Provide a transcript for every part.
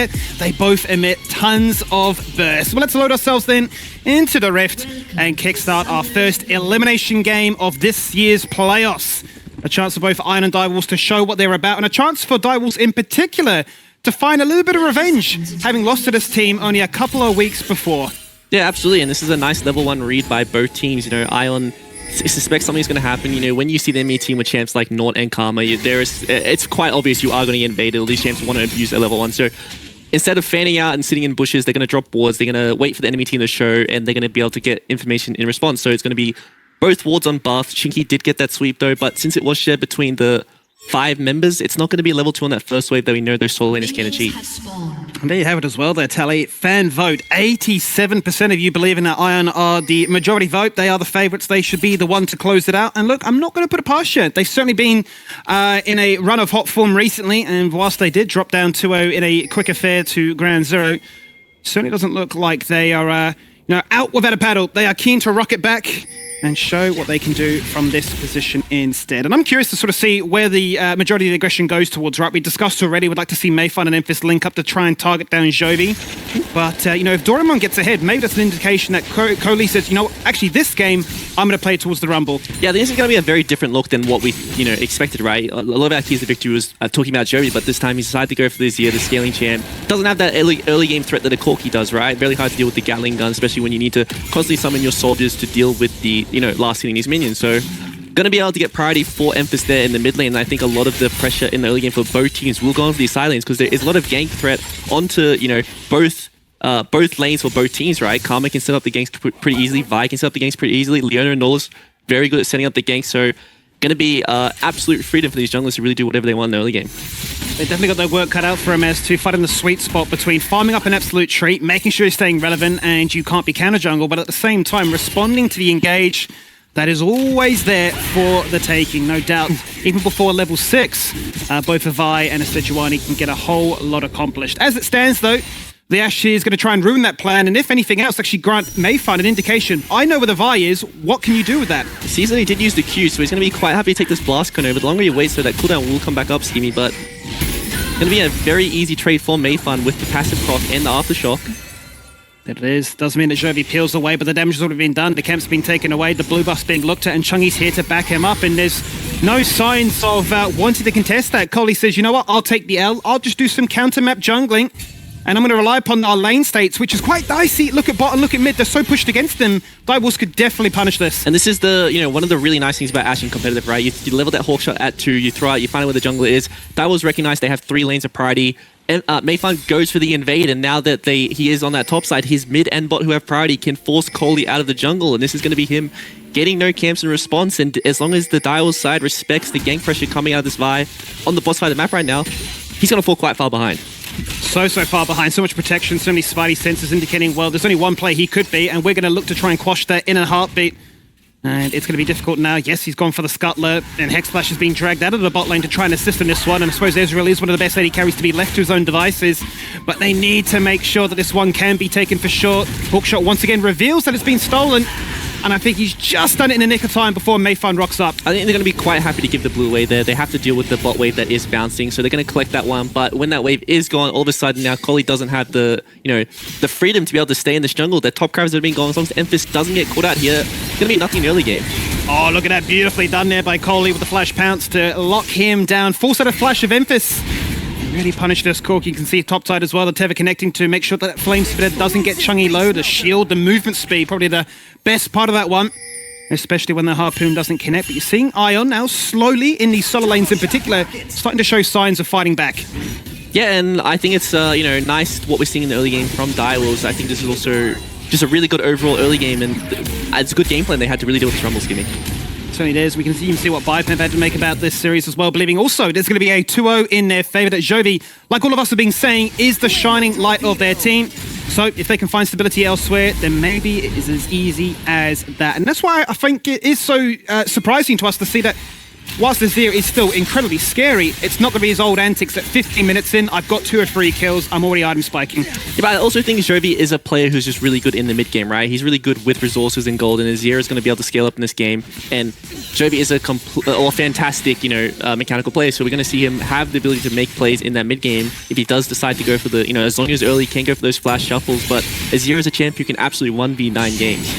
there, they both emit tons of bursts. Well, let's load ourselves then into the Rift and kickstart our first elimination game of this year's playoffs. A chance for both Iron and Direwolves to show what they're about, and a chance for Direwolves in particular to find a little bit of revenge, having lost to this team only a couple of weeks before. Yeah, absolutely, and this is a nice level 1 read by both teams. You know, Ion suspects something's going to happen. You know, when you see the enemy team with champs like Nort and Karma, it's quite obvious you are going to get invaded. All these champs want to abuse their level 1, so instead of fanning out and sitting in bushes, they're going to drop wards, they're going to wait for the enemy team to show, and they're going to be able to get information in response. So it's going to be both wards on buff. Chinky did get that sweep though, but since it was shared between the 5 members, it's not going to be level 2 on that first wave that we know their solo laners can achieve. And there you have it as well there, Tally. Fan vote. 87% of you believe in that Iron are the majority vote. They are the favourites. They should be the one to close it out. And look, I'm not going to put it past you. They've certainly been in a run of hot form recently, and whilst they did drop down 2-0 in a quick affair to Ground Zero, certainly doesn't look like they are out without a paddle. They are keen to rocket back and show what they can do from this position instead. And I'm curious to sort of see where the majority of the aggression goes towards, right? We discussed already, we'd like to see Mayfun and Emphis link up to try and target down Jovi. But, if Doraemon gets ahead, maybe that's an indication that Coley says, actually this game, I'm going to play towards the Rumble. Yeah, this is going to be a very different look than what we, expected, right? A lot of our keys to victory was talking about Jovi, but this time he's decided to go for this year, the scaling champ. Doesn't have that early game threat that a Corki does, right? Really hard to deal with the Gatling gun, especially when you need to constantly summon your soldiers to deal with the, last hitting these minions. So going to be able to get priority for Emphis there in the mid lane, and I think a lot of the pressure in the early game for both teams will go on for these side lanes because there is a lot of gank threat onto, both lanes for both teams, right? Karma can set up the ganks pretty easily, Vi can set up the ganks pretty easily, Leona and Nola's very good at setting up the ganks, so going to be absolute freedom for these junglers to really do whatever they want in the early game. They definitely got their work cut out for them as to fight in the sweet spot between farming up an absolute treat, making sure you're staying relevant and you can't be counter jungle, but at the same time responding to the engage that is always there for the taking, no doubt. Even before level 6, both Vi and Sejuani can get a whole lot accomplished. As it stands though, the Ashe is going to try and ruin that plan, and if anything else, actually grant Mayfun an indication. I know where the Vi is, what can you do with that? Season he did use the Q, so he's going to be quite happy to take this blast cone over. The longer he waits, so that cooldown will come back up, Skimmy, but going to be a very easy trade for Mayfun with the passive proc and the aftershock. There it is. Doesn't mean that Jovi peels away, but the damage has already been done. The camp's been taken away, the blue buff's being looked at, and Chungy's here to back him up, and there's no signs of wanting to contest that. Coley says, you know what, I'll take the L. I'll just do some counter map jungling, and I'm going to rely upon our lane states, which is quite dicey. Look at bot and look at mid. They're so pushed against them. Direwolves could definitely punish this. And this is the, one of the really nice things about Ashe in competitive, right? You level that Hawkshot at 2, you throw out, you find out where the jungler is. Direwolves recognize they have 3 lanes of priority. And Mayfun goes for the invade, and now that he is on that top side, his mid and bot who have priority can force Coley out of the jungle, and this is going to be him getting no camps in response. And as long as the Direwolves side respects the gank pressure coming out of this Vi on the bot side of the map right now, he's going to fall quite far behind. So far behind, so much protection, so many spidey sensors indicating, well, there's only one play he could be, and we're going to look to try and quash that in a heartbeat. And it's going to be difficult now. Yes, he's gone for the Scuttler, and Hexflash is being dragged out of the bot lane to try and assist in this one, and I suppose Ezreal is one of the best AD carries to be left to his own devices, but they need to make sure that this one can be taken for sure. Hookshot once again reveals that it's been stolen, and I think he's just done it in the nick of time before Mayfun rocks up. I think they're going to be quite happy to give the blue away there. They have to deal with the bot wave that is bouncing, so they're going to collect that one. But when that wave is gone, all of a sudden now Coley doesn't have the, the freedom to be able to stay in this jungle. Their top crabs have been gone. As long as Emphis doesn't get caught out here, it's going to be nothing in the early game. Oh, look at that. Beautifully done there by Coley with the flash pounce to lock him down. Full set of flash of Emphis. Really punished this Cork. You can see top side as well, the Tether connecting to make sure that Flame Spitter doesn't get Chungy low. The shield, the movement speed, probably the best part of that one, especially when the Harpoon doesn't connect. But you're seeing Ion now slowly, in these solo lanes in particular, starting to show signs of fighting back. Yeah, and I think it's, nice what we're seeing in the early game from Direwolves. I think this is also just a really good overall early game, and it's a good game plan they had to really deal with this Rumble skimming. Certainly there's. We can even see what Bipemp had to make about this series as well, believing also there's going to be a 2-0 in their favour. That Jovi, like all of us have been saying, is the shining light of their team. So if they can find stability elsewhere, then maybe it is as easy as that. And that's why I think it is so surprising to us to see that whilst Azir is still incredibly scary, it's not going to be his old antics at 15 minutes in. I've got 2 or 3 kills. I'm already item spiking. Yeah, but I also think Jovi is a player who's just really good in the mid game, right? He's really good with resources and gold, and Azir is going to be able to scale up in this game. And Jovi is a fantastic, mechanical player, so we're going to see him have the ability to make plays in that mid game if he does decide to go for the, as long as early, he can go for those flash shuffles. But Azir is a champ who can absolutely 1v9 games.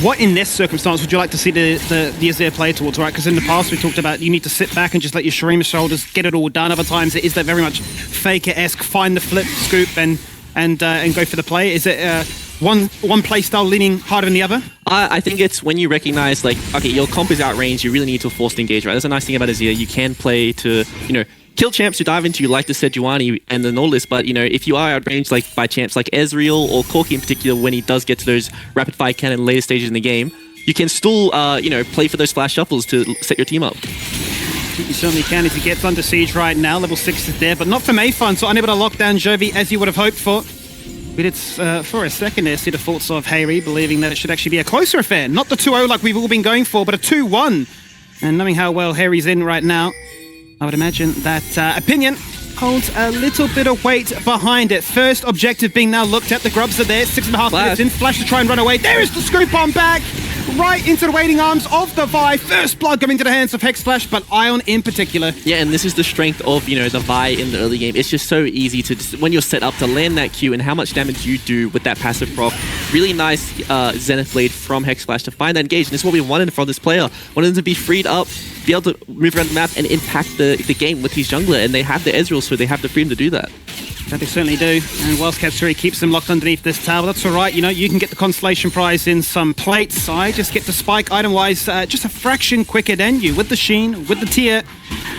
What in this circumstance would you like to see the Azir play towards, right? Because in the past we talked about you need to sit back and just let your Shurima shoulders get it all done. Other times it is that very much Faker-esque, find the flip, scoop, and go for the play. Is it one play style leaning harder than the other? I think it's when you recognize, like, okay, your comp is outrange, you really need to force to engage, right? That's a nice thing about Azir. You can play to, kill champs who dive into you like the Sejuani and the Nautilus, but if you are outranged like by champs like Ezreal or Corki in particular, when he does get to those rapid fire cannon later stages in the game, you can still play for those flash shuffles to set your team up. You certainly can if he gets under siege right now. Level 6 is there, but not for Mayfun, so unable to lock down Jovi as you would have hoped for. We did, for a second there, see the thoughts of Harry, believing that it should actually be a closer affair. Not the 2-0 like we've all been going for, but a 2-1. And knowing how well Harry's in right now, I would imagine that opinion holds a little bit of weight behind it. First objective being now looked at. The grubs are there. 6.5 minutes in. Flash to try and run away. There is the scoop on back. Right into the waiting arms of the Vi. First blood going into the hands of Hex Splash, but Ion in particular. Yeah, and this is the strength of, the Vi in the early game. It's just so easy to, when you're set up to land that Q and how much damage you do with that passive proc. Really nice Zenith Blade from Hex Splash to find that engage. And this is what we wanted from this player. Wanted him to be freed up, be able to move around the map and impact the game with his jungler. And they have the Ezreal, so they have the freedom to do that. That they certainly do. And whilst Katsuri keeps them locked underneath this tower, that's all right. You can get the consolation prize in some plates. I just get the spike item-wise just a fraction quicker than you with the Sheen, with the tier.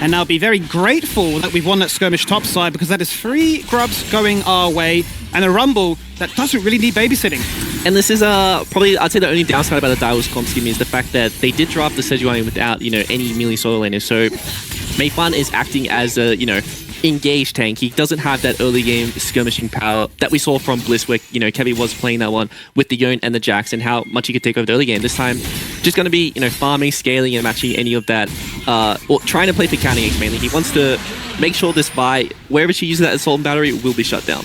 And I'll be very grateful that we've won that skirmish topside because that is 3 grubs going our way and a rumble that doesn't really need babysitting. And this is probably, I'd say the only downside about the Dyrus comp scheme is the fact that they did drop the Sejuani without, any melee solo laners. So Mayfun is acting as a, engaged tank. He doesn't have that early game skirmishing power that we saw from Bliss where, Kevin was playing that one with the Yone and the Jax and how much he could take over the early game. This time, just going to be, farming, scaling and matching any of that, or trying to play for counting X mainly. He wants to make sure this Vi, wherever she uses that assault and battery, will be shut down.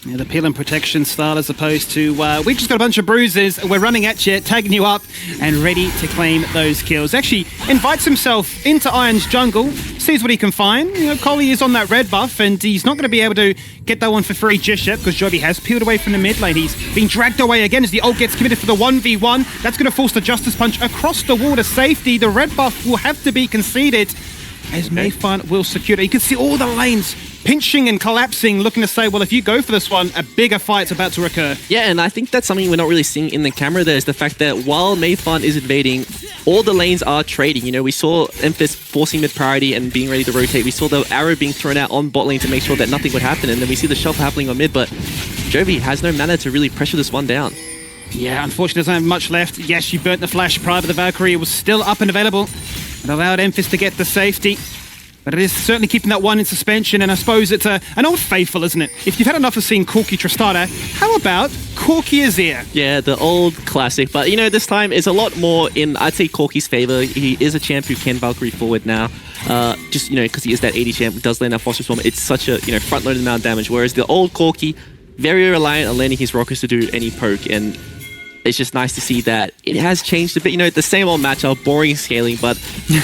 Yeah, the peel and protection style as opposed to we've just got a bunch of bruises, we're running at you, tagging you up and ready to claim those kills. Actually invites himself into Iron's jungle, sees what he can find. Collie is on that red buff and he's not going to be able to get that one for free just yet because Jovi has peeled away from the mid lane. He's being dragged away again as the ult gets committed for the 1v1. That's going to force the Justice Punch across the wall to safety. The red buff will have to be conceded as Mayfun will secure it. You can see all the lanes pinching and collapsing, looking to say, well, if you go for this one, a bigger fight's about to occur. Yeah, and I think that's something we're not really seeing in the camera there is the fact that while Mayfun is invading, all the lanes are trading. We saw Emphis forcing mid priority and being ready to rotate. We saw the arrow being thrown out on bot lane to make sure that nothing would happen, and then we see the shuffle happening on mid, but Jovi has no mana to really pressure this one down. Yeah, unfortunately doesn't have much left. Yes, she burnt the flash prior, but the Valkyrie was still up and available. It allowed Emphis to get the safety. But it is certainly keeping that one in suspension, and I suppose it's an old faithful, isn't it? If you've had enough of seeing Corki Tristana, how about Corki Azir? Yeah, the old classic. But, this time is a lot more in, I'd say, Corki's favor. He is a champ who can Valkyrie forward now. Just, because he is that 80 champ, does land that Foster Swarm. It's such a, front-loaded amount of damage. Whereas the old Corki, very reliant on landing his rockets to do any poke. And it's just nice to see that it has changed a bit. The same old matchup, boring scaling, but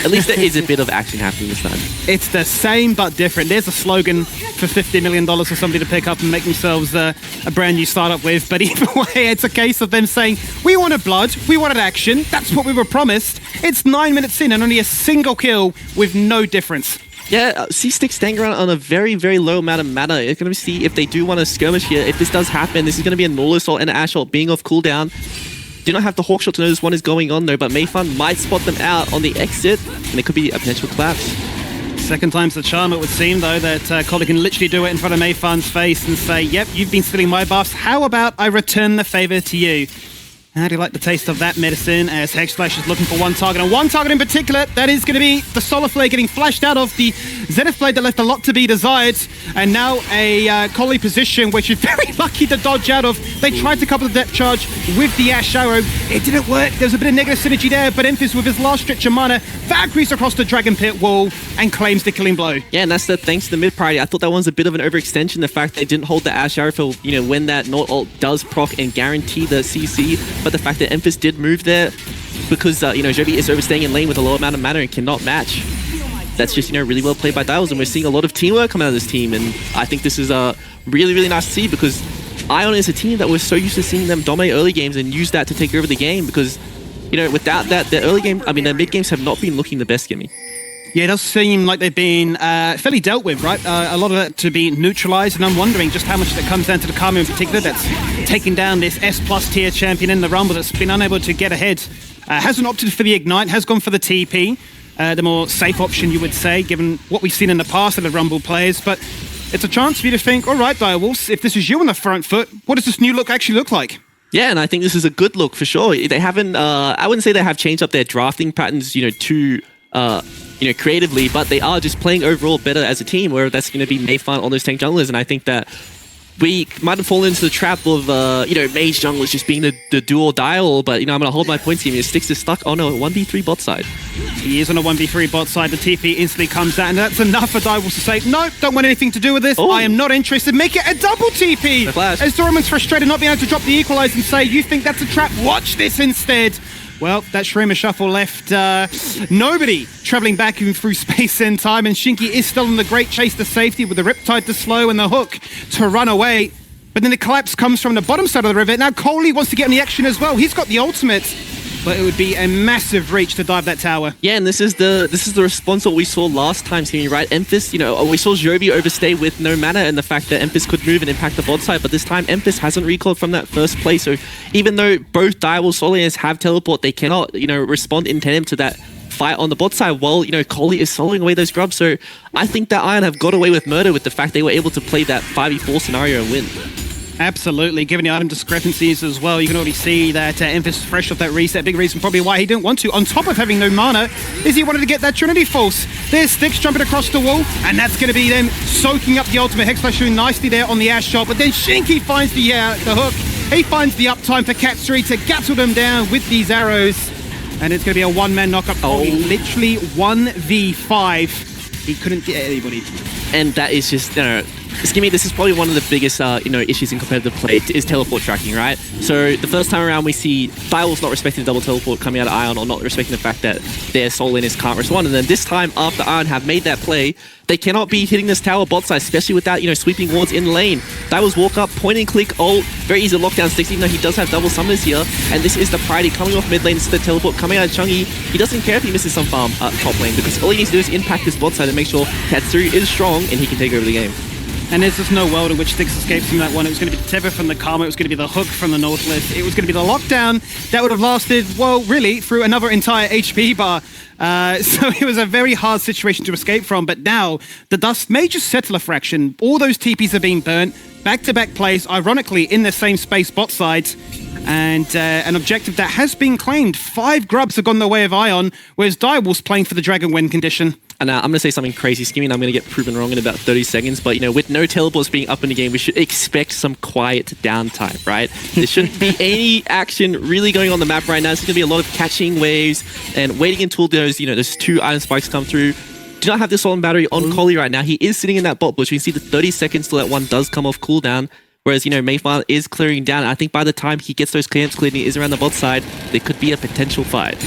at least there is a bit of action happening this time. It's the same but different. There's a slogan for $50 million for somebody to pick up and make themselves a brand new startup with. But either way, it's a case of them saying, we wanted blood, we wanted action, that's what we were promised. It's 9 minutes in and only a single kill with no difference. Yeah, C-Stick staying around on a very, very low amount of mana. It's going to see if they do want to skirmish here. If this does happen, this is going to be a Nautilus ult and an Ashe ult being off cooldown. Do not have the Hawk shot to know this one is going on though, but Mayfun might spot them out on the exit, and it could be a potential collapse. Second time's the charm, it would seem, though, that Collie can literally do it in front of Mayfun's face and say, yep, you've been stealing my buffs. How about I return the favor to you? How do you like the taste of that medicine? As Hexflash is looking for one target, and one target in particular, that is going to be the Solar Flare getting flashed out of the Zenith Blade that left a lot to be desired. And now a Collie position, which is very lucky to dodge out of. They tried to couple the depth charge with the Ash Arrow. It didn't work. There's a bit of negative synergy there, but Emphis with his last stretch of mana, Valkyries across the Dragon Pit wall and claims the killing blow. Yeah, and that's the thanks to the mid priority. I thought that one's a bit of an overextension. The fact they didn't hold the Ash Arrow for, when that Not Ult does proc and guarantee the CC. But the fact that Emphis did move there because, Jovi is overstaying in lane with a low amount of mana and cannot match. That's just, really well played by Dials, and we're seeing a lot of teamwork come out of this team, and I think this is really, really nice to see because Ion is a team that we're so used to seeing them dominate early games and use that to take over the game because, without that, their mid games have not been looking the best, Gimme. Yeah, it does seem like they've been fairly dealt with, right? A lot of that to be neutralized, and I'm wondering just how much that comes down to the Karma in particular that's taking down this S+ tier champion in the Rumble that's been unable to get ahead. Hasn't opted for the Ignite, has gone for the TP, the more safe option, you would say, given what we've seen in the past of the Rumble players, but it's a chance for you to think, all right, Direwolves, if this is you on the front foot, what does this new look actually look like? Yeah, and I think this is a good look for sure. They haven't, I wouldn't say they have changed up their drafting patterns, too... creatively, but they are just playing overall better as a team, where that's going to be Mayfan on those tank junglers, and I think that we might have fallen into the trap of, mage junglers just being the dual dial, but, I'm going to hold my points here. Sticks is stuck. Oh no, 1v3 bot side. He is on a 1v3 bot side. The TP instantly comes out, and that's enough for Direwolves to say, no, don't want anything to do with this. Oh. I am not interested. Make it a double TP. As Doraemon's frustrated not being able to drop the equalize and say, you think that's a trap? Watch this instead. Well, that Shreema shuffle left nobody traveling back in through space and time, and Shinky is still on the great chase to safety with the Riptide to slow and the hook to run away. But then the collapse comes from the bottom side of the river. Now Coley wants to get in the action as well. He's got the ultimate, but it would be a massive reach to dive that tower. Yeah, and this is the response that we saw last time, Timmy, right? Emphis, we saw Jovi overstay with no mana, and the fact that Emphis could move and impact the bot side, but this time Emphis hasn't recalled from that first play, so even though both Direwolves Solians have teleport, they cannot, respond in tandem to that fight on the bot side while, Coley is soloing away those grubs, so I think that Iron have got away with murder with the fact they were able to play that 5v4 scenario and win. Absolutely, given the item discrepancies as well, you can already see that Emphis is fresh off that reset. Big reason probably why he didn't want to, on top of having no mana, is he wanted to get that Trinity Force. There's Styx jumping across the wall, and that's going to be them soaking up the ultimate. Hexflash doing nicely there on the Ash shot, but then Shinky finds the hook. He finds the uptime for Cat3 to gattle them down with these arrows, and it's going to be a one-man knockup. Oh, literally 1v5. He couldn't get anybody. And that is just, Skimmy, this is probably one of the biggest, issues in competitive play is teleport tracking, right? So the first time around we see Direwolves not respecting the double teleport coming out of Ion, or not respecting the fact that their soul laners can't respond. And then this time, after Ion have made that play, they cannot be hitting this tower bot side, especially without, sweeping wards in lane. Direwolves walk up, point and click, ult, very easy to lock down Styx, even though he does have double summoners here. And this is the priority coming off mid lane. This is the teleport coming out of Chungi. He doesn't care if he misses some farm top lane, because all he needs to do is impact this bot side and make sure Katsuri is strong and he can take over the game. And there's just no world in which Styx escapes from that one. It was going to be the tether from the Karma, it was going to be the hook from the Nautilus, it was going to be the lockdown that would have lasted, well, really, through another entire HP bar. So it was a very hard situation to escape from, but now the dust may just settle a fraction. All those TPs are being burnt, back-to-back plays, ironically, in the same space bot sides, and an objective that has been claimed. 5 grubs have gone the way of Ion, whereas Direwolves playing for the Dragon win condition. And I'm going to say something crazy, Skimmy, and I'm going to get proven wrong in about 30 seconds, but, with no teleports being up in the game, we should expect some quiet downtime, right? There shouldn't be any action really going on the map right now. It's going to be a lot of catching waves and waiting until those 2 iron spikes come through. Do not have this on battery on Coley right now. He is sitting in that bot bush. You can see the 30 seconds till that one does come off cooldown. Whereas, Mayfan is clearing down. I think by the time he gets those camps cleared and he is around the bot side, there could be a potential fight.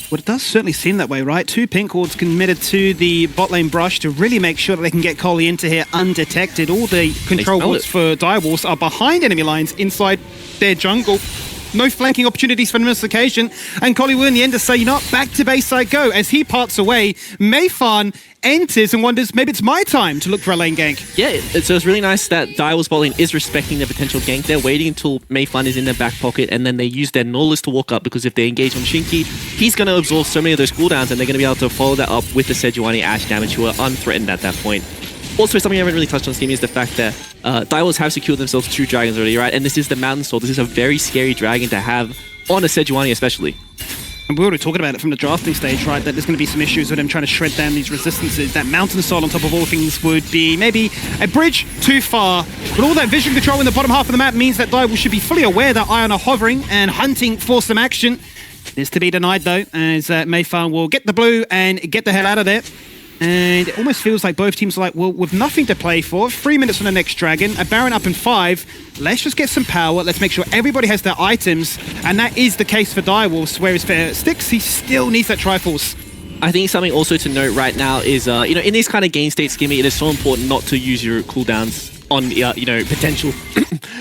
Well, it does certainly seem that way, right? 2 pink wards committed to the bot lane brush to really make sure that they can get Coley into here undetected. All the control wards for Direwolves are behind enemy lines inside their jungle. No flanking opportunities for them on this occasion. And Coley will in the end to say, back to base side go. As he parts away, Mayfan enters and wonders, maybe it's my time to look for a lane gank. Yeah, so it's really nice that Direwolves bot lane is respecting their potential gank. They're waiting until Mayfan is in their back pocket, and then they use their Nautilus to walk up, because if they engage on Shinky, he's going to absorb so many of those cooldowns, and they're going to be able to follow that up with the Sejuani Ash damage, who are unthreatened at that point. Also, something I haven't really touched on, Steamy, is the fact that Direwolves have secured themselves 2 dragons already, right? And this is the Mountain Soul. This is a very scary dragon to have on a Sejuani especially. And we were already talking about it from the drafting stage, right? That there's going to be some issues with him trying to shred down these resistances. That Mountain Soul on top of all things would be maybe a bridge too far. But all that vision control in the bottom half of the map means that Daiwo should be fully aware that Ion are hovering and hunting for some action. This to be denied though, as Mayfarm will get the blue and get the hell out of there. And it almost feels like both teams are like, well, with nothing to play for, 3 minutes on the next Dragon, a Baron up in 5, let's just get some power, let's make sure everybody has their items, and that is the case for Direwolves, whereas for Styx, he still needs that Triforce. I think something also to note right now is, in this kind of game state skimming, it is so important not to use your cooldowns on,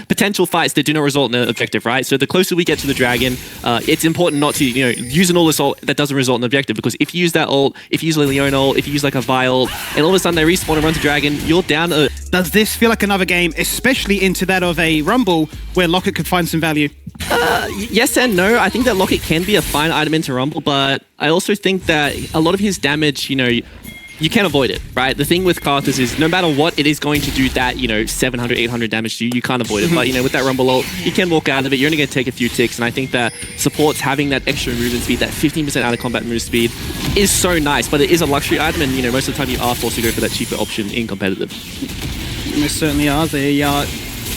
potential fights that do not result in an objective, right? So the closer we get to the Dragon, it's important not to, use an ult assault that doesn't result in an objective, because if you use that ult, if you use a Leona ult, if you use like a Vi ult, and all of a sudden they respawn and run to Dragon, you're down a... Does this feel like another game, especially into that of a Rumble, where Locket could find some value? Yes and no. I think that Locket can be a fine item into Rumble, but I also think that a lot of his damage, you can't avoid it, right? The thing with Karthus is no matter what, it is going to do that, 700, 800 damage to you. You can't avoid it. But, with that Rumble ult, you can walk out of it. You're only going to take a few ticks. And I think that supports having that extra movement speed, that 15% out of combat move speed is so nice. But it is a luxury item. And, most of the time you are forced to go for that cheaper option in competitive. They certainly are. They are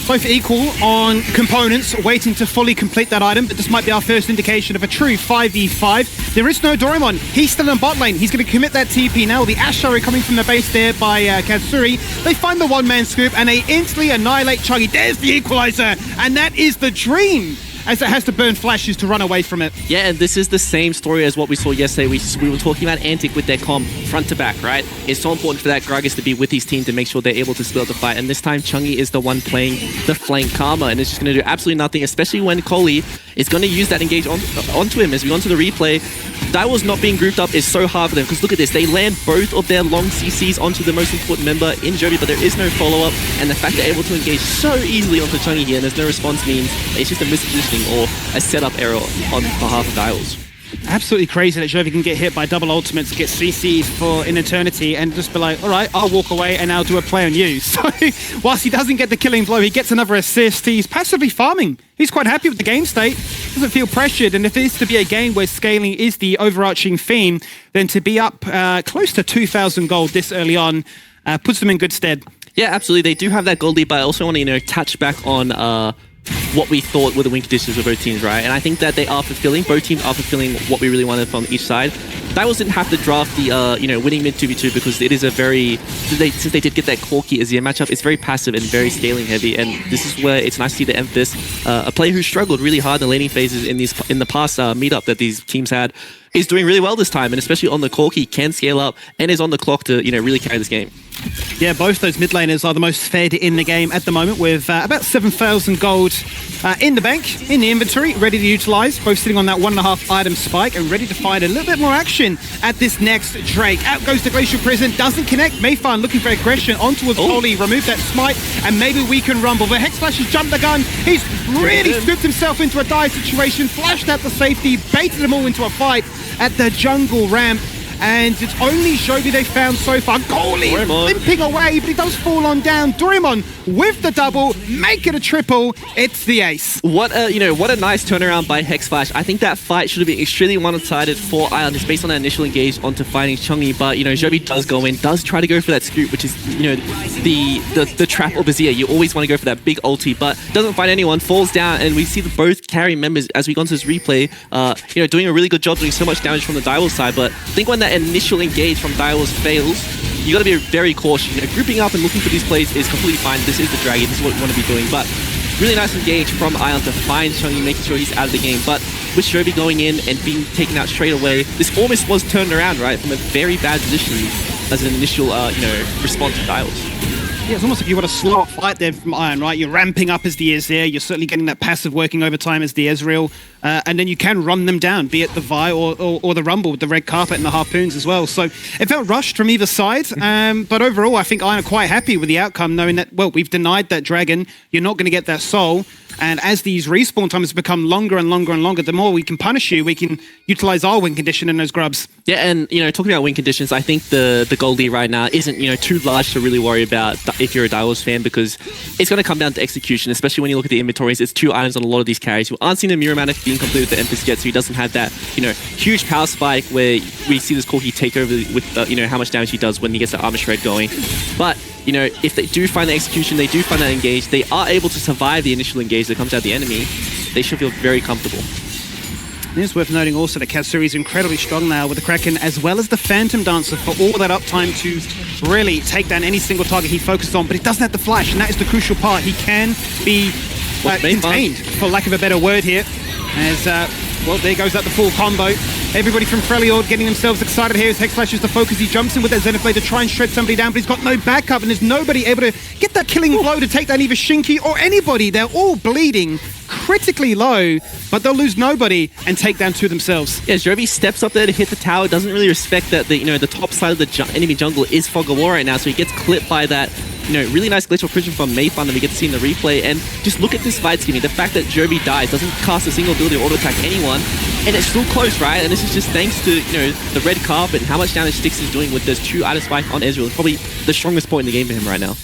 both equal on components, waiting to fully complete that item, but this might be our first indication of a true 5v5. There is no Doraemon. He's still in bot lane. He's going to commit that TP now. The Ashari coming from the base there by Katsuri. They find the one-man scoop, and they instantly annihilate Chuggy. There's the equalizer, and that is the dream, as it has to burn flashes to run away from it. Yeah, and this is the same story as what we saw yesterday. We were talking about Antic with their comp front to back, right? It's so important for that Gragas to be with his team to make sure they're able to split up the fight. And this time, Chungi is the one playing the flank Karma, and it's just going to do absolutely nothing, especially when Koli is going to use that engage onto him. As we go onto the replay, Daiwo's not being grouped up is so hard for them, because look at this. They land both of their long CCs onto the most important member in Jovi, but there is no follow-up, and the fact they're able to engage so easily onto Chungi here and there's no response means it's just a mispositioning or a setup error on behalf of Dials. Absolutely crazy that Jovi can get hit by double ultimates, get CC'd for an eternity, and just be like, all right, I'll walk away and I'll do a play on you. So whilst he doesn't get the killing blow, he gets another assist. He's passively farming. He's quite happy with the game state, doesn't feel pressured, and if it is to be a game where scaling is the overarching theme, then to be up close to 2,000 gold this early on puts them in good stead. Yeah, absolutely. They do have that gold lead, but I also want to, touch back on what we thought were the win conditions of both teams, right? And I think that they are fulfilling. Both teams are fulfilling what we really wanted from each side. Divals didn't have to draft the, winning mid 2v2 because it is a very, since they did get that Corki as the matchup, it's very passive and very scaling heavy. And this is where it's nice to see the emphasis. A player who struggled really hard in the laning phases in the past meetup that these teams had is doing really well this time, and especially on the Corki, can scale up and is on the clock to, really carry this game. Yeah, both those mid laners are the most fed in the game at the moment, with about 7,000 gold in the bank, in the inventory, ready to utilize, both sitting on that 1.5 item spike and ready to find a little bit more action at this next Drake. Out goes the Glacial Prison, doesn't connect. Mayfarm looking for aggression onto a Koli, remove that smite, and maybe we can rumble. The Hex Flash has jumped the gun. He's really scooped himself into a dire situation, flashed out the safety, baited them all into a fight at the jungle ramp. And it's only Jovi they found so far. Koli limping away, but he does fall on down. Doraemon with the double, make it a triple. It's the ace. What a nice turnaround by Hex Flash. I think that fight should have been extremely one-sided for Ion, just based on that initial engage onto finding Chungi. But Jovi does go in, does try to go for that scoop, which is the trap or Bazir. You always want to go for that big ulti, but doesn't find anyone. Falls down, and we see the both carry members as we go into this replay. Doing a really good job, doing so much damage from the Direwolf side. But I think when that initial engage from Direwolf fails, you got to be very cautious. Grouping up and looking for these plays is completely fine. This is the Dragon. This is what we want to be doing. But really nice engage from Ion to find Chungi, making sure he's out of the game. But with Jovi going in and being taken out straight away, this almost was turned around, right, from a very bad position as an initial, response to Direwolf. Yeah, it's almost like you want a slow fight there from Iron, right? You're ramping up as the Ezreal. You're certainly getting that passive working over time as the Ezreal. And then you can run them down, be it the Vi or the Rumble with the red carpet and the harpoons as well. So it felt rushed from either side. But overall, I think Iron are quite happy with the outcome, knowing that, well, we've denied that Dragon. You're not going to get that soul. And as these respawn times become longer and longer and longer, the more we can punish you, we can utilize our win condition in those grubs. Yeah, and talking about win conditions, I think the Goldie right now isn't too large to really worry about if you're a Direwolves fan, because it's going to come down to execution, especially when you look at the inventories. It's 2 items on a lot of these carries who aren't seeing the mirror mana being complete with the Emphas yet, so he doesn't have that, huge power spike where we see this Corki take over with, how much damage he does when he gets the armor shred going. But if they do find the execution, they do find that engage, they are able to survive the initial engage that comes out of the enemy, they should feel very comfortable. It is worth noting also that Katsuri is incredibly strong now with the Kraken as well as the Phantom Dancer for all that uptime to really take down any single target he focuses on, but he doesn't have the flash, and that is the crucial part. He can be contained, for lack of a better word here, as, well, there goes out the full combo. Everybody from Freljord getting themselves excited here as Hex flashes the focus. He jumps in with that Xenoblade to try and shred somebody down, but he's got no backup, and there's nobody able to get that killing blow to take down either Shinky or anybody. They're all bleeding critically low, but they'll lose nobody and take down 2 themselves. Yeah, Jovi steps up there to hit the tower, doesn't really respect that the top side of the enemy jungle is Fog of War right now, so he gets clipped by that really nice glitch of precision from Mayfun that we get to see in the replay. And just look at this fight, Skinny. The fact that Jovi dies, doesn't cast a single ability or auto attack anyone, and it's still close, right? And this is just thanks to the red carpet and how much damage Styx is doing with those 2 item spike on Ezreal. It's probably the strongest point in the game for him right now.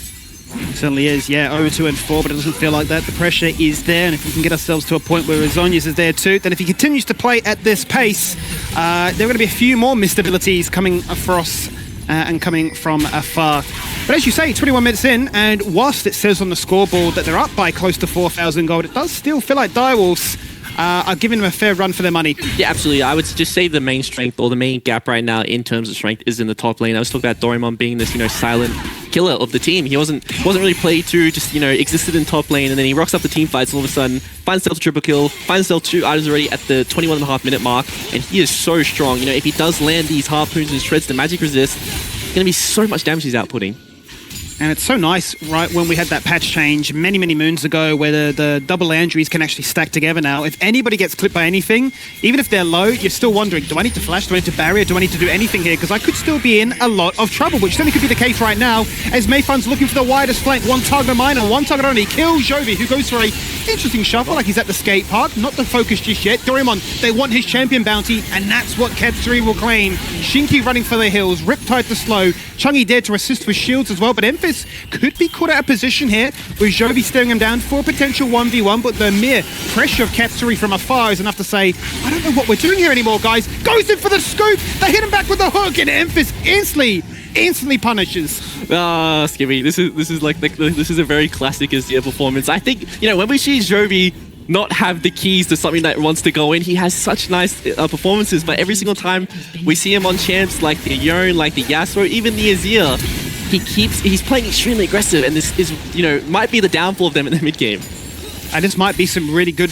It certainly is, yeah, over 2 and 4, but it doesn't feel like that. The pressure is there, and if we can get ourselves to a point where Zonius is there too, then if he continues to play at this pace, there are going to be a few more missed abilities coming across and coming from afar. But as you say, 21 minutes in, and whilst it says on the scoreboard that they're up by close to 4,000 gold, it does still feel like Direwolves are giving them a fair run for their money. Yeah, absolutely. I would just say the main strength or the main gap right now in terms of strength is in the top lane. I was talking about Doraemon being this, silent killer of the team. He wasn't really played through, just, existed in top lane, and then he rocks up the team fights, and all of a sudden finds himself a triple kill, finds himself 2 items already at the 21.5 minute mark, and he is so strong. If he does land these harpoons and shreds the magic resist, it's going to be so much damage he's outputting. And it's so nice, right, when we had that patch change many, many moons ago where the double Landries can actually stack together now. If anybody gets clipped by anything, even if they're low, you're still wondering, do I need to flash? Do I need to barrier? Do I need to do anything here? Because I could still be in a lot of trouble, which certainly could be the case right now as Mayfun's looking for the widest flank. 1 target on mine and 1 target only. Kills Jovi, who goes for a interesting shuffle like he's at the skate park. Not the focus just yet. Doraemon, they want his champion bounty, and that's what Katsuri will claim. Shinky running for the hills, Riptide to slow. Chungy dared to assist with shields as well, but Emphas could be caught out of position here with Jovi staring him down for a potential 1v1, but the mere pressure of Katsuri from afar is enough to say, I don't know what we're doing here anymore, guys. Goes in for the scoop. They hit him back with the hook, and Emphas instantly punishes. Ah, Skibby, this is a very classic Azir performance. I think, when we see Jovi not have the keys to something that wants to go in, he has such nice performances, but every single time we see him on champs like the Yone, like the Yasuo, even the Azir, he's playing extremely aggressive, and this is, might be the downfall of them in the mid game. And this might be some really good,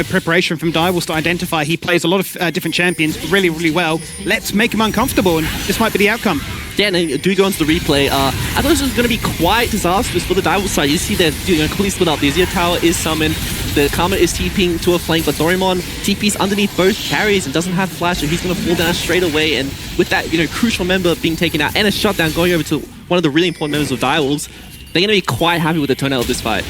preparation from Direwolves to identify he plays a lot of different champions really, really well. Let's make him uncomfortable, and this might be the outcome. Yeah, and do go into the replay. I thought this was going to be quite disastrous for the Direwolves side. You see that completely split up. The Azir Tower is summoned. The Karma is TPing to a flank, but Doraemon TP's underneath both carries and doesn't have flash, so he's going to fall down straight away. And with that, crucial member being taken out and a shutdown going over to one of the really important members of Direwolves, they're going to be quite happy with the turnout of this fight.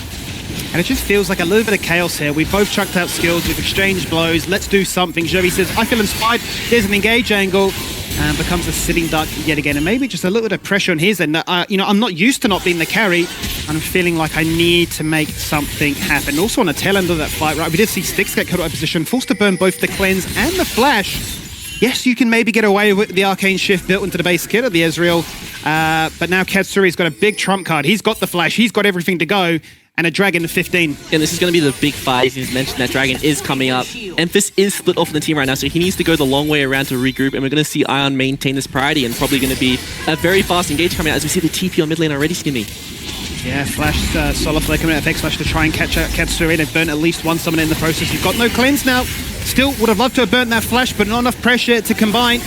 And it just feels like a little bit of chaos here. We've both chucked out skills, we've exchanged blows, let's do something. Jovi says, I feel inspired. There's an engage angle, and becomes a sitting duck yet again. And maybe just a little bit of pressure on his end. I'm not used to not being the carry, and I'm feeling like I need to make something happen. Also on the tail end of that fight, right, we did see Styx get caught out of position, forced to burn both the cleanse and the flash. Yes, you can maybe get away with the arcane shift built into the base kit of the Ezreal, but now Katsuri's got a big trump card. He's got the flash, he's got everything to go, and a dragon to 15. And this is going to be the big fight. He's mentioned that dragon is coming up. Emphas is split off in the team right now, so he needs to go the long way around to regroup, and we're going to see Ion maintain this priority, and probably going to be a very fast engage coming out as we see the TP on mid lane already, Skinny. Yeah, Flash, Solar Flare coming out of X-Flash to try and catch out Katsuri. They've burnt at least one summon in the process. You've got no cleanse now. Still would have loved to have burnt that Flash, but not enough pressure to combine.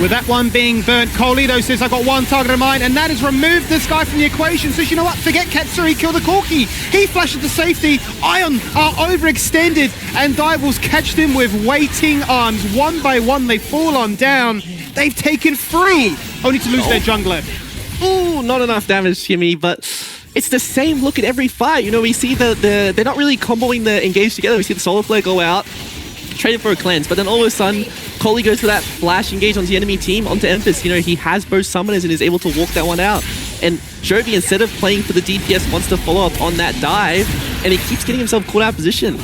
With that one being burnt, Colito says, I got one target of mine, and that has removed this guy from the equation. Says, you know what, forget Katsuri, kill the Corki. He flashes to safety. Ion are overextended, and Direwolves catch them with waiting arms. One by one, they fall on down. They've taken 3, only to lose their jungler. Ooh, not enough damage, Jimmy, but it's the same look at every fight. We see they're not really comboing the engage together. We see the Solar Flare go out, traded for a cleanse, but then all of a sudden, Coley goes for that flash engage onto the enemy team, onto Emphas. He has both summoners and is able to walk that one out. And Jovi, instead of playing for the DPS, wants to follow up on that dive, and he keeps getting himself caught out of position.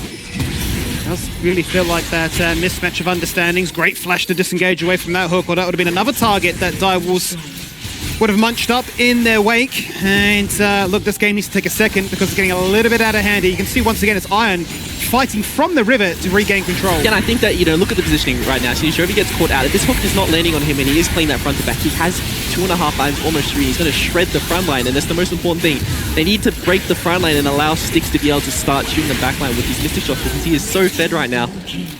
Does really feel like that mismatch of understandings. Great flash to disengage away from that hook, or that would have been another target that Direwolves would have munched up in their wake. And look, this game needs to take a second because it's getting a little bit out of hand here. You can see once again it's Iron fighting from the river to regain control. Yeah, and I think that, you know, look at the positioning right now. So Jovi gets caught out. If this hook is not landing on him and he is playing that front to back, he has 2.5 lines, almost 3. He's going to shred the front line, and that's the most important thing. They need to break the front line and allow Styx to be able to start shooting the back line with these Mystic shots because he is so fed right now.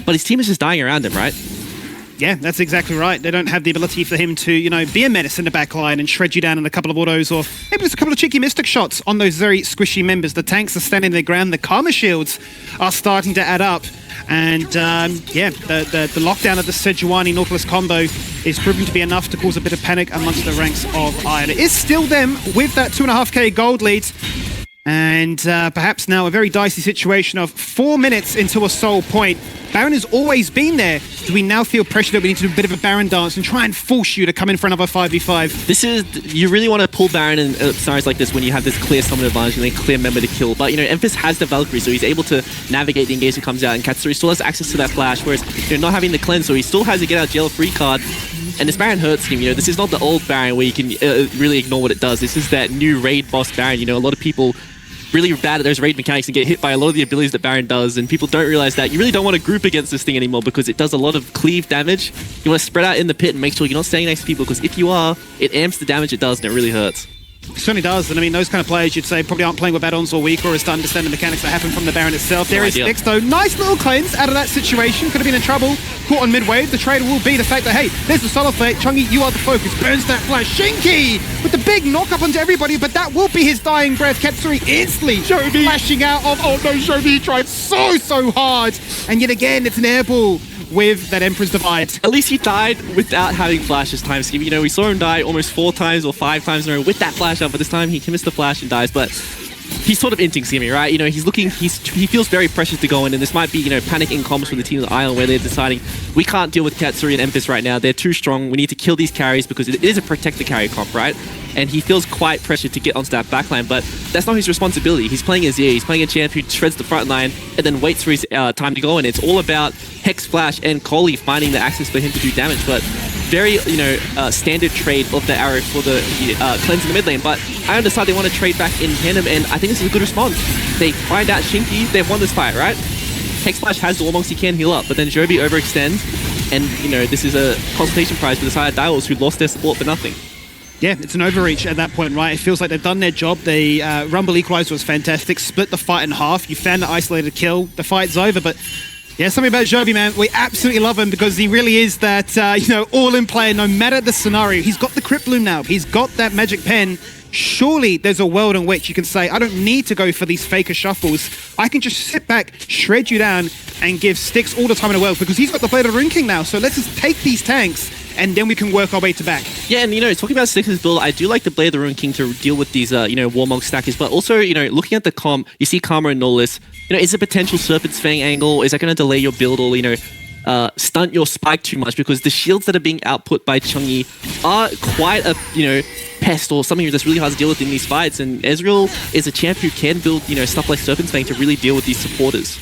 But his team is just dying around him, right? Yeah, that's exactly right. They don't have the ability for him to, you know, be a menace in the back line and shred you down in a couple of autos, or maybe just a couple of cheeky Mystic shots on those very squishy members. The tanks are standing their ground. The Karma shields are starting to add up. And yeah, the lockdown of the Sejuani Nautilus combo is proving to be enough to cause a bit of panic amongst the ranks of Iron. It is still them with that 2.5k gold lead. And perhaps now a very dicey situation of 4 minutes into a soul point. Baron has always been there. Do we now feel pressure that we need to do a bit of a Baron dance and try and force you to come in for another 5v5? This is, you really want to pull Baron in scenarios like this when you have this clear summon advantage and a clear member to kill. But, you know, Emphis has the Valkyrie, so he's able to navigate the engagement comes out, and Katsuri still has access to that flash, whereas, you know, not having the cleanse, so he still has a get out jail free card. And this Baron hurts him, you know, this is not the old Baron where you can really ignore what it does. This is that new raid boss Baron. You know, a lot of people really bad at those raid mechanics and get hit by a lot of the abilities that Baron does, and people don't realize that you really don't want to group against this thing anymore because it does a lot of cleave damage. You want to spread out in the pit and make sure you're not staying next to people, because if you are, it amps the damage it does and it really hurts. It certainly does, and I mean, those kind of players you'd say probably aren't playing with add-ons all week or is to understand the mechanics that happen from the Baron itself. There is Styx though, nice little cleanse out of that situation, could have been in trouble, caught on mid-wave. The trade will be the fact that, hey, there's the solo play, Chungi, you are the focus, burns that flash, Shinky with the big knock-up onto everybody, but that will be his dying breath. Katsuri instantly flashing out of, oh no, Jovi tried so hard, and yet again, it's an air ball with that Emperor's Divide. At least he died without having flash this time, Skibby. You know, we saw him die almost 4 times or 5 times in a row with that flash up, but this time he can miss the flash and dies. But he's sort of inting Skibby, right? You know, he's looking, he feels very precious to go in, and this might be, you know, panic in comms from the team of Island where they're deciding, we can't deal with Katsuri and Emphis right now. They're too strong. We need to kill these carries because it is a protect the carry comp, right? And he feels quite pressured to get onto that backline, but that's not his responsibility. He's playing as He's playing a champ who shreds the front line and then waits for his time to go, and it's all about Hex Flash and Coley finding the access for him to do damage. But very, you know, standard trade of the arrow for the cleanse in the mid lane. But I decide they want to trade back in tandem, and I think this is a good response. They find out Shinky, they've won this fight, right? Hex Flash has the Warmonks he can heal up, but then Jovi overextends, and, you know, this is a consultation prize for the side of Direwolves who lost their support for nothing. Yeah, it's an overreach at that point, right? It feels like they've done their job. The Rumble Equalizer was fantastic. Split the fight in half. You found the isolated kill. The fight's over, but yeah, something about Jovi, man. We absolutely love him because he really is that, you know, all-in player no matter the scenario. He's got the Crypt Bloom now. He's got that Magic Pen. Surely there's a world in which you can say, I don't need to go for these faker shuffles. I can just sit back, shred you down, and give Styx all the time in the world because he's got the Blade of the Rune King now. So let's just take these tanks and then we can work our way to back. Yeah, and, you know, talking about Styx's build, I do like the Blade of the Rune King to deal with these, you know, Warmonk stackers, but also, you know, looking at the comp, you see Karma and Nautilus. You know, is a potential Serpent's Fang angle? Is that going to delay your build or, you know, stunt your spike too much? Because the shields that are being output by Chungi are quite a, you know, pest or something that's really hard to deal with in these fights. And Ezreal is a champ who can build, you know, stuff like Serpent's Fang to really deal with these supporters.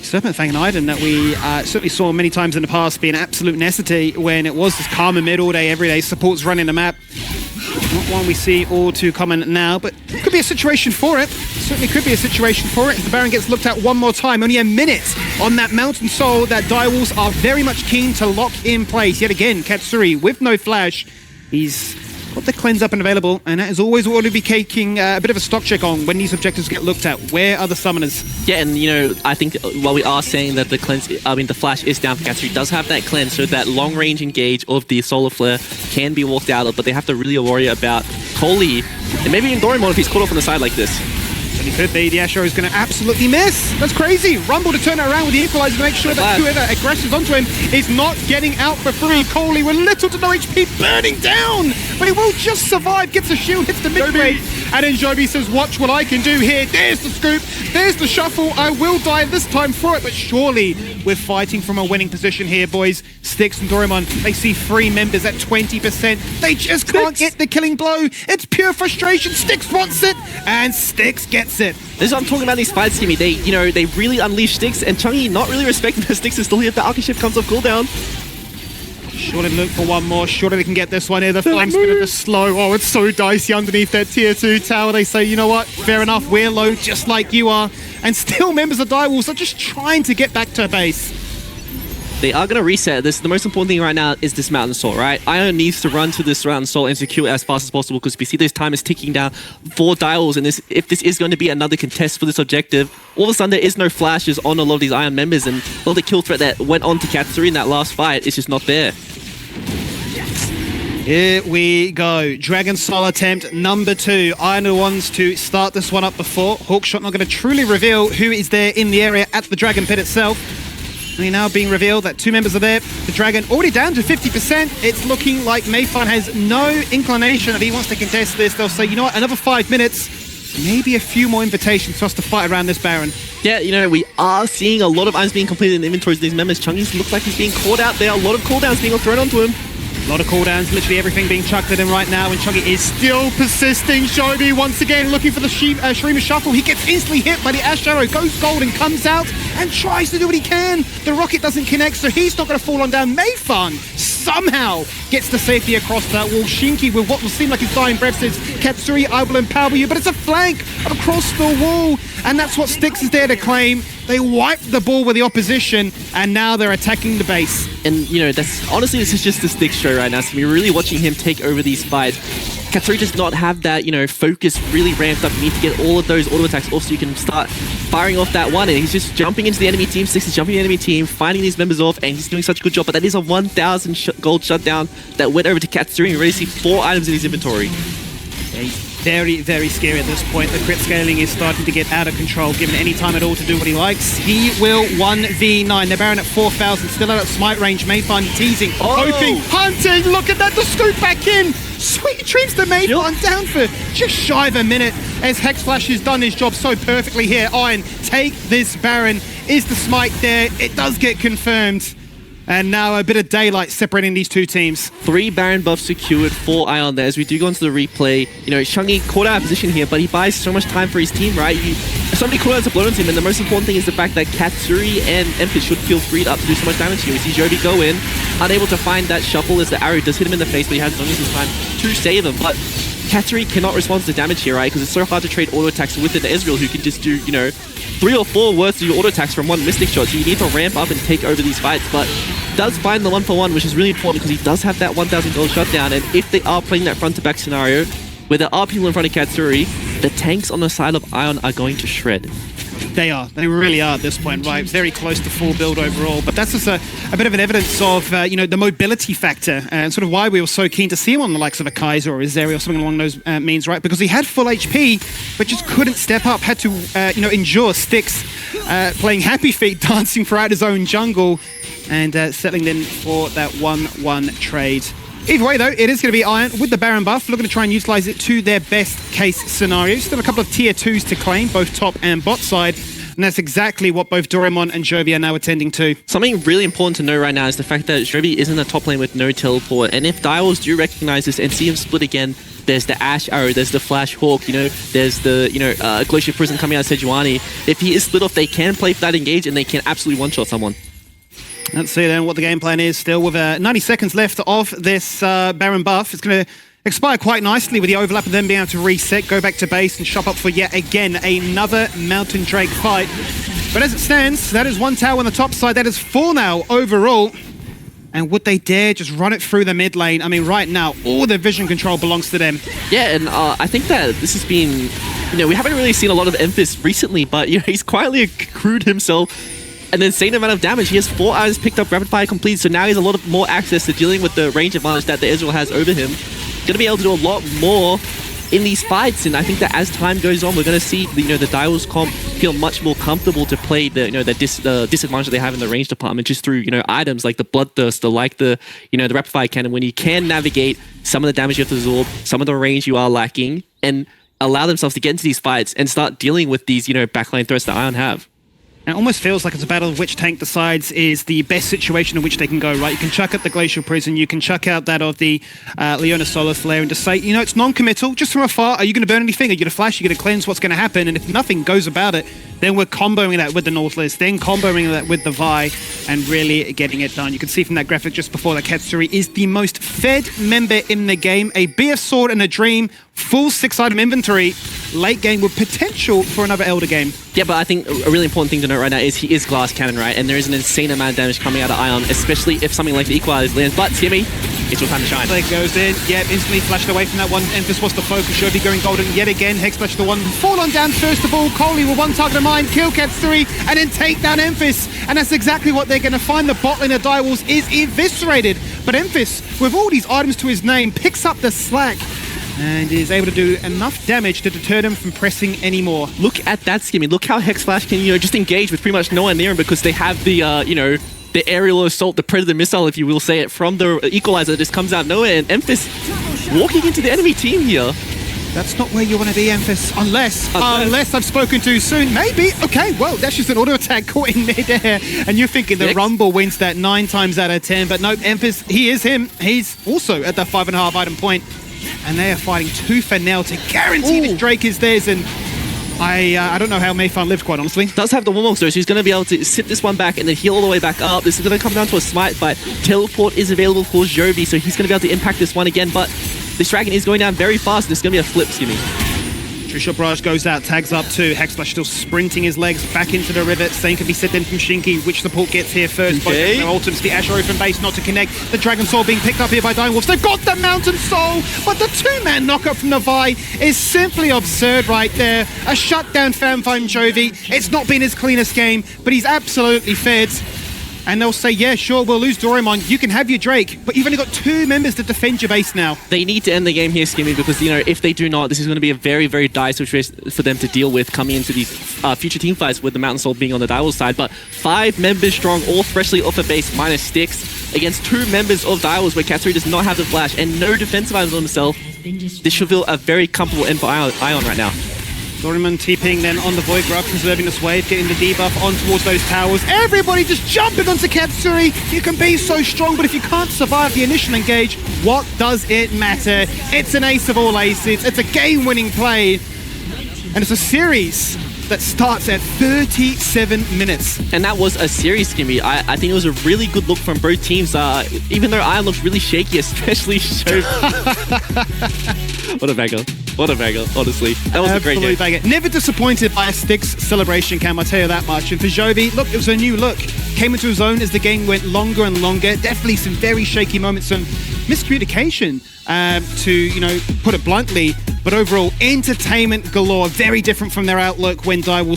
Serpent Fang and Iden that we certainly saw many times in the past be an absolute necessity when it was this Karma mid all day, every day, supports running the map. Not one we see all too common now, but could be a situation for it. Certainly could be a situation for it. If the Baron gets looked at one more time, only a minute on that Mountain Soul that Direwolves are very much keen to lock in place. Yet again, Katsuri with no flash. He's got the cleanse up and available, and that is always what we'll be taking a bit of a stock check on when these objectives get looked at. Where are the summoners? Yeah, and, you know, I think while we are saying that the cleanse, I mean, the flash is down for Katsuri, does have that cleanse, so that long range engage of the Solar Flare can be walked out of, but they have to really worry about Coley and maybe even Dorimon if he's caught off on the side like this. certainly could be. The Asher is going to absolutely miss. That's crazy. Rumble to turn it around with the equalizer to make sure that whoever aggresses onto him is not getting out for free. Coley with little to no HP burning down, but he will just survive. Gets a shield, hits the mid-range, and then Joby says, watch what I can do here. There's the scoop. There's the shuffle. I will die this time for it, but surely we're fighting from a winning position here, boys. Styx and Doraemon, they see 3 members at 20%. They just can't get the killing blow. It's pure frustration. Styx wants it, and Styx gets it. This is what I'm talking about, these fights, Kimmy. They really unleash Styx, and Chungy not really respecting that Styx is still here if the Alchemy Shift comes off cooldown. Surely look for one more. Surely they can get this one here. The flame spin of the slow. Oh, it's so dicey underneath that tier 2 tower. They say, you know what? Fair enough. We're low just like you are. And still members of Direwolves are just trying to get back to base. They are going to reset this. The most important thing right now is this Mountain Assault, right? Ion needs to run to this Mountain Assault and secure it as fast as possible because we see this time is ticking down for Direwolves, and if this is going to be another contest for this objective, all of a sudden there is no flashes on a lot of these Ion members, and a lot of the kill threat that went on to Katsuri in that last fight is just not there. Here we go. Dragon Soul attempt number 2. Iron are the ones to start this one up before. Hawkshot not going to truly reveal who is there in the area at the Dragon Pit itself. Only now being revealed that 2 members are there. The Dragon already down to 50%. It's looking like Mayfun has no inclination that he wants to contest this. They'll say, you know what, another 5 minutes, maybe a few more invitations for us to fight around this Baron. Yeah, we are seeing a lot of items being completed in the inventories of these members. Chungy looks like he's being caught out there. A lot of cooldowns being thrown onto him. A lot of cooldowns, literally everything being chucked at him right now, and Chungy is still persisting. Joby once again looking for the Shreema Shuffle. He gets instantly hit by the Ash Arrow, goes gold and comes out and tries to do what he can. The rocket doesn't connect, so he's not going to fall on down. Mayfun somehow gets the safety across that wall. Shinky with what will seem like his dying breath says, Katsuri, I will empower you, but it's a flank across the wall, and that's what Styx is there to claim. They wiped the ball with the opposition, and now they're attacking the base. And, that's honestly, this is just the Styx show right now. So we're really watching him take over these fights. Katsuri does not have that, focus really ramped up. You need to get all of those auto attacks off so you can start firing off that one. And he's just jumping into the enemy team. Styx is jumping into the enemy team, finding these members off, and he's doing such a good job. But that is a 1,000 gold shutdown that went over to Katsuri. You already see 4 items in his inventory. Very, very scary at this point. The crit scaling is starting to get out of control. Given any time at all to do what he likes, he will 1v9. They're Baron at 4,000, still out at smite range. Mayfun teasing, hoping, hunting. Look at that, the scoop back in. Sweet dreams to Mayfun down for just shy of a minute as Hex Flash has done his job so perfectly here. Iron, take this Baron. Is the smite there? It does get confirmed. And now a bit of daylight separating these 2 teams. 3 Baron buffs secured for Ion there. As we do go into the replay, Chungy caught out of position here, but he buys so much time for his team, right? So many cooldowns are blown on him, and the most important thing is the fact that Katsuri and Empress should feel freed up to do so much damage here. We see Joby go in, unable to find that shuffle as the arrow does hit him in the face, but he has only his time to save him. But Katsuri cannot respond to the damage here, right? Because it's so hard to trade auto attacks with an Ezreal who can just do, 3 or 4 worth of your auto attacks from 1 Mystic Shot. So you need to ramp up and take over these fights. But does find the 1-for-1, which is really important because he does have that 1,000 gold shutdown. And if they are playing that front-to-back scenario, where there are people in front of Katsuri, the tanks on the side of Ion are going to shred. They are. They really are at this point, right? Very close to full build overall. But that's just a bit of an evidence of, the mobility factor and sort of why we were so keen to see him on the likes of a Kaiser or a Zeri or something along those means, right? Because he had full HP, but just couldn't step up, had to, endure Styx playing Happy Feet, dancing throughout his own jungle and settling in for that 1-1 trade. Either way, though, it is going to be Iron with the Baron buff, looking to try and utilize it to their best case scenario. Still a couple of tier 2s to claim, both top and bot side. And that's exactly what both Doraemon and Joby are now attending to. Something really important to know right now is the fact that Joby is in the top lane with no teleport. And if Direwolves do recognize this and see him split again, there's the Ash Arrow, there's the Flash Hawk, there's the Glacier Prison coming out of Sejuani. If he is split off, they can play for that engage and they can absolutely one-shot someone. Let's see then what the game plan is still with 90 seconds left of this Baron buff. It's going to expire quite nicely with the overlap of them being able to reset, go back to base and shop up for yet again another Mountain Drake fight. But as it stands, that is 1 tower on the top side. That is 4 now overall. And would they dare just run it through the mid lane? I mean, right now, all the vision control belongs to them. Yeah, and I think that this has been, we haven't really seen a lot of Emphis recently, but, he's quietly accrued himself an insane amount of damage. He has 4 items picked up, rapid fire complete, so now he has a lot more access to dealing with the range advantage that the Ezreal has over him. Going to be able to do a lot more in these fights. And I think that as time goes on, we're going to see the Direwolves comp feel much more comfortable to play the the disadvantage that they have in the range department just through items like the Bloodthirster, like the the Rapid Fire Cannon, when you can navigate some of the damage you have to absorb, some of the range you are lacking, and allow themselves to get into these fights and start dealing with these backline threats that Ion have. It almost feels like it's a battle of which tank decides is the best situation in which they can go, right? You can chuck out the Glacial Prison, you can chuck out that of the Leona Solar Flare and just say, it's non-committal, just from afar. Are you going to burn anything? Are you going to flash? Are you going to cleanse? What's going to happen? And if nothing goes about it, then we're comboing that with the Nautilus, then comboing that with the Vi, and really getting it done. You can see from that graphic just before that Katsuri is the most fed member in the game. A BF Sword and a Dream, full 6-item inventory, late game with potential for another Elder game. Yeah, but I think a really important thing to note right now is he is Glass Cannon, right? And there is an insane amount of damage coming out of Ion, especially if something like the Equalizer lands. But Timmy, it's your time to shine. There goes in. Yep, instantly flashed away from that one. Emphas was the focus. Shobi going golden yet again. Hex Flash the one. Fall on down first of all. Coley with one target in mind. Kill Katsuri and then take down Emphas. And that's exactly what they're going to find. The bot lane of Direwolves is eviscerated. But Emphas, with all these items to his name, picks up the slack and is able to do enough damage to deter them from pressing anymore. Look at that, Skimmy. Look how Hex Flash can, just engage with pretty much no one near him because they have the, the aerial assault, the Predator missile, if you will say it, from the Equalizer that just comes out of nowhere. And Emphas walking into the enemy team here. That's not where you want to be, Emphas, unless I've spoken too soon. Maybe. Okay, well, that's just an auto attack caught in midair. And you're thinking the Rumble wins that 9 times out of 10. But no, Emphas, he is him. He's also at that 5.5 item point. And they are fighting tooth and nail to guarantee this Drake is theirs. And I don't know how Mayfarm lived, quite honestly. Does have the Warmog, so he's going to be able to sit this one back and then heal all the way back up. This is going to come down to a smite, but Teleport is available for Jovi, so he's going to be able to impact this one again. But this Dragon is going down very fast. This is going to be a flip, Skimmy. Trishul Barrage goes out, tags up too. Hexflash still sprinting his legs back into the river. Same can be said then from Shinky. Which support gets here first? Okay. Both ultimates, the Asher open base not to connect. The Dragon Soul being picked up here by Direwolves. They've got the Mountain Soul, but the 2-man knockup from the Vi is simply absurd right there. A shutdown Fanfime Jovi. It's not been his cleanest game, but he's absolutely fed. And they'll say, yeah, sure, we'll lose Doraemon. You can have your Drake, but you've only got 2 members to defend your base now. They need to end the game here, Skimmy, because, if they do not, this is going to be a very, very dire situation for them to deal with coming into these future team fights with the Mountain Soul being on the Direwolves side. But 5 members strong, all freshly off a base, minus sticks, against 2 members of Direwolves where Katsuri does not have the flash and no defensive items on himself. This should feel a very comfortable end for Ion right now. Doraemon TPing then on the Void Grub, preserving this wave, getting the debuff on towards those towers. Everybody just jumping onto Katsuri. You can be so strong, but if you can't survive the initial engage, what does it matter? It's an ace of all aces. It's a game-winning play. And it's a series that starts at 37 minutes. And that was a series, Skimmy. I think it was a really good look from both teams, even though Ion looked really shaky, especially Shobi. What a banger. What a banger, honestly. That was a great game. Banger. Never disappointed by a Styx celebration cam, I'll tell you that much. And for Jovi, look, it was a new look. Came into his own as the game went longer and longer. Definitely some very shaky moments, some miscommunication, to, put it bluntly. But overall, entertainment galore. Very different from their outlook when Direwolves